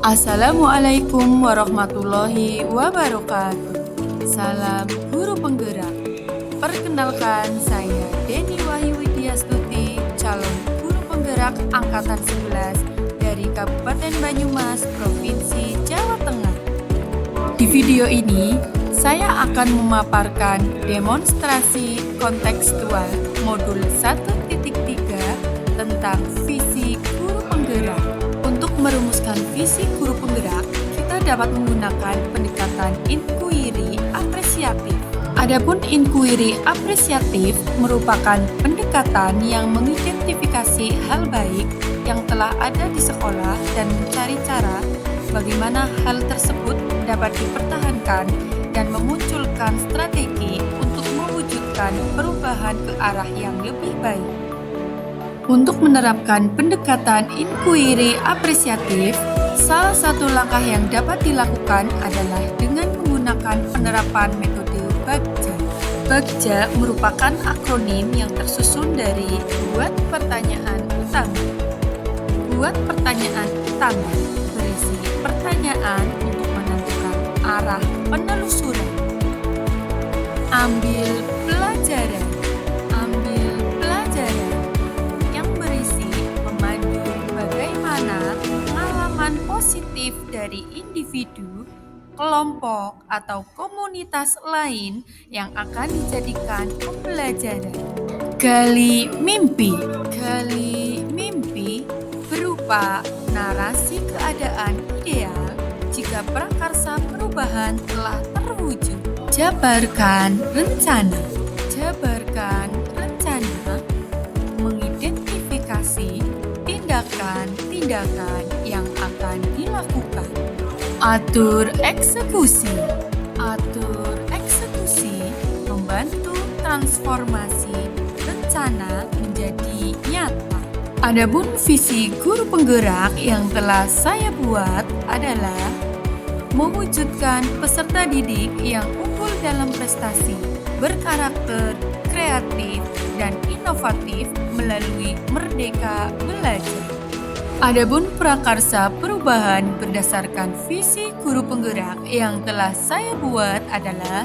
Assalamualaikum warahmatullahi wabarakatuh. Salam guru penggerak. Perkenalkan, saya Deni Wahyu Widyastuti, calon guru penggerak angkatan 11 dari Kabupaten Banyumas, Provinsi Jawa Tengah. Di video ini, saya akan memaparkan demonstrasi kontekstual modul 1.3 tentang visi guru penggerak. Untuk merumuskan visi guru penggerak, kita dapat menggunakan pendekatan inquiry apresiatif. Adapun inquiry apresiatif merupakan pendekatan yang mengidentifikasi hal baik yang telah ada di sekolah dan mencari cara bagaimana hal tersebut dapat dipertahankan dan memunculkan strategi untuk mewujudkan perubahan ke arah yang lebih baik. Untuk menerapkan pendekatan inquiry apresiatif, salah satu langkah yang dapat dilakukan adalah dengan menggunakan penerapan metode Bagja. Bagja merupakan akronim yang tersusun dari buat pertanyaan utama. Buat pertanyaan utama berisi pertanyaan untuk menentukan arah penelusuran. Ambil pelajaran. Ambil pelajaran yang berisi memandu bagaimana pengalaman positif dari individu, kelompok, atau komunitas lain yang akan dijadikan pembelajaran. Gali mimpi. Gali mimpi berupa narasi keadaan ideal jika prakarsa perubahan telah terwujud. Jabarkan rencana. Jabarkan rencana mengidentifikasi tindakan-tindakan yang akan dilakukan. Atur eksekusi. Atur eksekusi membantu transformasi rencana menjadi nyata. Adapun visi guru penggerak yang telah saya buat adalah mewujudkan peserta didik yang unggul dalam prestasi, berkarakter, kreatif, dan inovatif melalui Merdeka Belajar. Adapun prakarsa perubahan berdasarkan visi guru penggerak yang telah saya buat adalah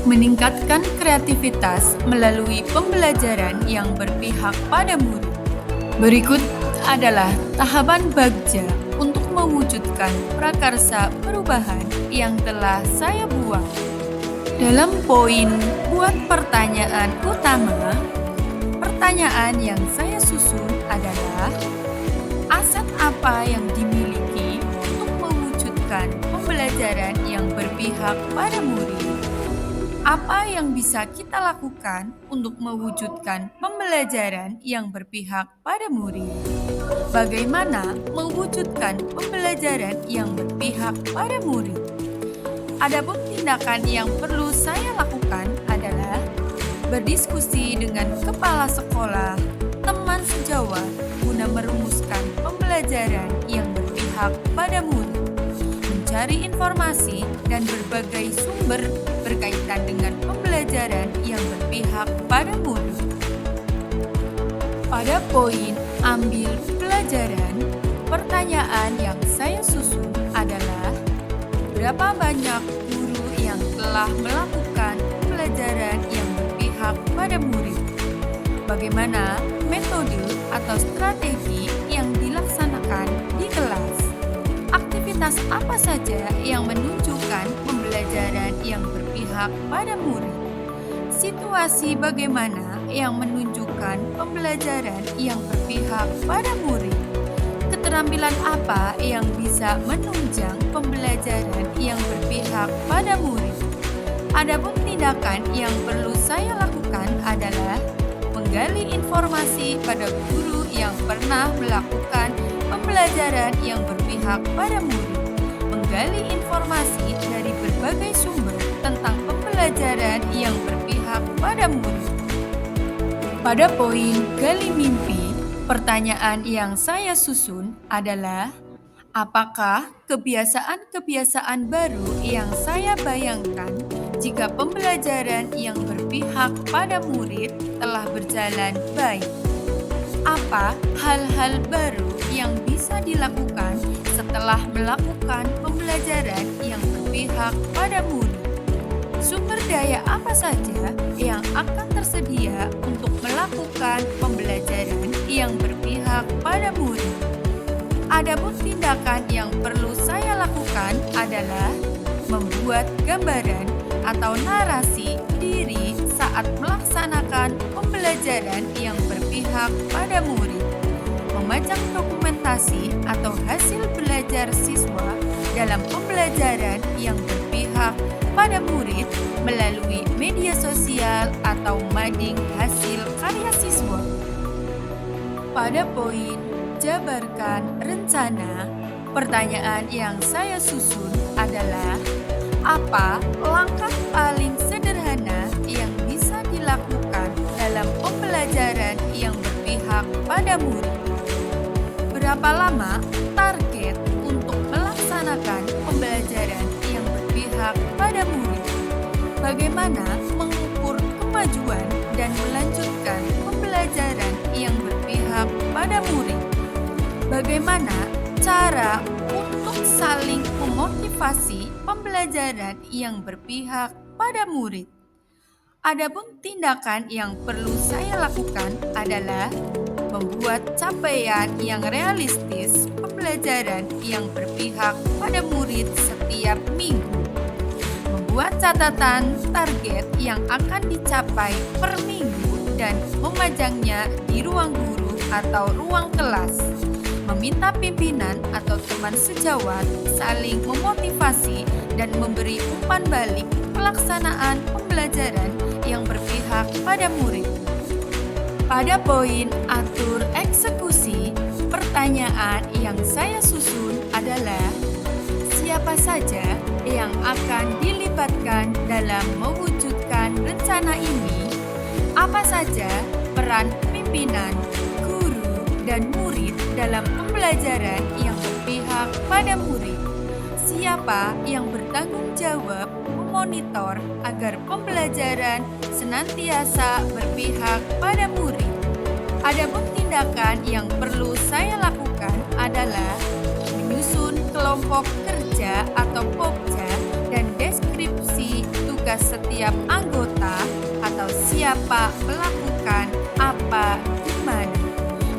meningkatkan kreativitas melalui pembelajaran yang berpihak pada murid. Berikut adalah tahapan Bagja untuk mewujudkan prakarsa perubahan yang telah saya buat. Dalam poin buat pertanyaan utama, pertanyaan yang saya susun adalah aset apa yang dimiliki untuk mewujudkan pembelajaran yang berpihak pada murid? Apa yang bisa kita lakukan untuk mewujudkan pembelajaran yang berpihak pada murid? Bagaimana mewujudkan pembelajaran yang berpihak pada murid? Adapun tindakan yang perlu saya lakukan adalah berdiskusi dengan kepala sekolah, teman sejawat, guna merumuskan pembelajaran yang berpihak pada murid, mencari informasi dan berbagai sumber berkaitan dengan pembelajaran yang berpihak pada murid. Pada poin ambil pelajaran, pertanyaan yang saya susun adalah berapa banyak guru yang telah melakukan pembelajaran yang berpihak pada murid? Bagaimana metode atau strategi yang dilaksanakan di kelas? Aktivitas apa saja yang menunjukkan pembelajaran yang berpihak pada murid? Situasi bagaimana yang menunjukkan pembelajaran yang berpihak pada murid? Keterampilan apa yang bisa menunjang pembelajaran yang berpihak pada murid? Adapun tindakan yang perlu saya lakukan adalah menggali informasi pada guru yang pernah melakukan pembelajaran yang berpihak pada murid, menggali informasi dari berbagai sumber tentang pembelajaran yang berpihak pada murid. Pada poin gali mimpi, pertanyaan yang saya susun adalah apakah kebiasaan-kebiasaan baru yang saya bayangkan jika pembelajaran yang berpihak pada murid telah berjalan baik? Apa hal-hal baru yang bisa dilakukan setelah telah melakukan pembelajaran yang berpihak pada murid. Sumber daya apa saja yang akan tersedia untuk melakukan pembelajaran yang berpihak pada murid? Adapun tindakan yang perlu saya lakukan adalah membuat gambaran atau narasi diri saat melaksanakan pembelajaran yang berpihak pada murid, memajang dokumentasi atau hasil belajar siswa dalam pembelajaran yang berpihak pada murid melalui media sosial atau mading hasil karya siswa. Pada poin jabarkan rencana, pertanyaan yang saya susun adalah apa langkah paling sederhana yang bisa dilakukan dalam pembelajaran yang berpihak pada murid? Berapa lama target untuk melaksanakan pembelajaran yang berpihak pada murid? Bagaimana mengukur kemajuan dan melanjutkan pembelajaran yang berpihak pada murid? Bagaimana cara untuk saling memotivasi pembelajaran yang berpihak pada murid? Adapun tindakan yang perlu saya lakukan adalah membuat capaian yang realistis pembelajaran yang berpihak pada murid setiap minggu, membuat catatan target yang akan dicapai per minggu dan memajangnya di ruang guru atau ruang kelas, meminta pimpinan atau teman sejawat saling memotivasi dan memberi umpan balik pelaksanaan pembelajaran yang berpihak pada murid. Pada poin atur eksekusi, pertanyaan yang saya susun adalah siapa saja yang akan dilibatkan dalam mewujudkan rencana ini? Apa saja peran pimpinan, guru, dan murid dalam pembelajaran yang berpihak pada murid? Siapa yang bertanggung jawab memonitor agar pembelajaran senantiasa berpihak pada murid? Adapun tindakan yang perlu saya lakukan adalah menyusun kelompok kerja atau pokja dan deskripsi tugas setiap anggota atau siapa melakukan apa di mana,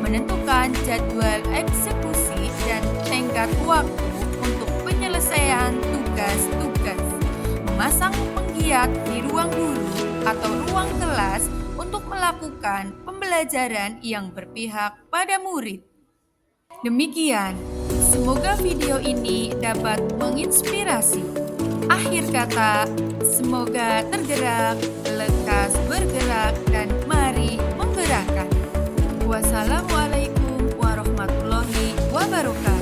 menentukan jadwal eksekusi dan tenggat waktu untuk penyelesaian tugas-tugas, memasang penggiat di ruang guru atau ruang kelas untuk melakukan pembelajaran yang berpihak pada murid. Demikian, semoga video ini dapat menginspirasi. Akhir kata, semoga tergerak, lekas bergerak, dan mari menggerakkan. Wassalamualaikum warahmatullahi wabarakatuh.